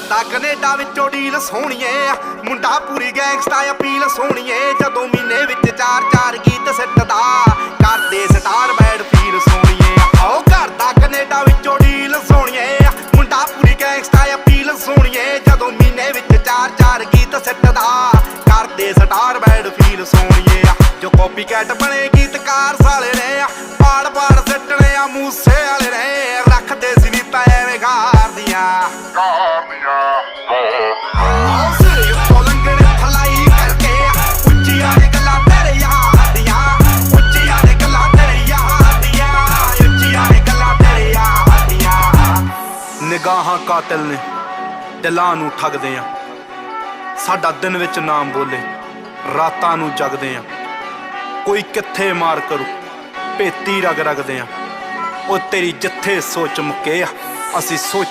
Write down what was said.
ਕਰਦਾ ਕੈਨੇਡਾ ਵਿੱਚੋਂ ਡੀਲ ਸੋਹਣੀਏ, ਮੁੰਡਾ ਪੂਰੀ ਗੈਂਗਸਟਾ ਅਪੀਲ ਸੋਹਣੀਏ। ਜਦੋਂ ਮਹੀਨੇ ਵਿੱਚ 4-4 ਗੀਤ ਸਿੱਟਦਾ, ਕਰਦੇ ਸਟਾਰ ਬੈਡ ਫੀਲ ਸੋਹਣੀਏ। ਆਓ ਕਰਦਾ ਕੈਨੇਡਾ ਵਿੱਚੋਂ ਡੀਲ ਸੋਹਣੀਏ, ਮੁੰਡਾ ਪੂਰੀ ਗੈਂਗਸਟਾ ਅਪੀਲ ਸੋਹਣੀਏ। ਜਦੋਂ ਮਹੀਨੇ ਵਿੱਚ 4-4 ਗੀਤ ਸਿੱਟਦਾ, ਕਰਦੇ ਸਟਾਰ ਬੈਡ ਫੀਲ ਸੋਹਣੀਏ। ਜੋ ਕਾਪੀ ਕੈਟ ਬਣੇ ਗੀਤਕਾਰ ਸਾਲੇ ਨੇ, ਪਾੜ ਸਿੱਟਣੇ ਆ ਮੂਸੇ ਵਾਲੇ ਨੇ। ਰੱਖਦੇ ਸੀ ਵੀ ਪੈਵੇਂ ਗਾਰ ਦੀਆਂ ਸਿਰ ਉੱਤੋਂ ਲੰਘਣ ਥਲਾਈ ਕਰਕੇ, ਉੱਚੀਆਂ ਨੇ ਗੱਲਾਂ ਤੇਰੇ ਯਾਰ ਦੀਆਂ, ਉੱਚੀਆਂ ਨੇ ਗੱਲਾਂ ਤੇਰੇ ਯਾਰ ਦੀਆਂ, ਉੱਚੀਆਂ ਨੇ ਗੱਲਾਂ ਤੇਰੇ ਯਾਰ ਦੀਆਂ। ਨਿਗਾਹਾਂ ਕਾਤਿਲ ਨੇ, ਦਿਲਾਂ ਨੂੰ ਠੱਗਦੇ ਆ। ਸਾਡਾ ਦਿਨ ਵਿੱਚ ਨਾਮ ਬੋਲੇ, ਰਾਤਾਂ ਨੂੰ ਜਗਦੇ ਆ। ਕੋਈ ਕਿੱਥੇ ਮਾਰ ਕਰੂ, ਭੇਤੀ ਰਗਦੇ ਆ। ਉਹ ਤੇਰੀ ਜਿੱਥੇ ਸੋਚ ਮੁੱਕੇ ਆ, ਅਸੀਂ ਸੋਚ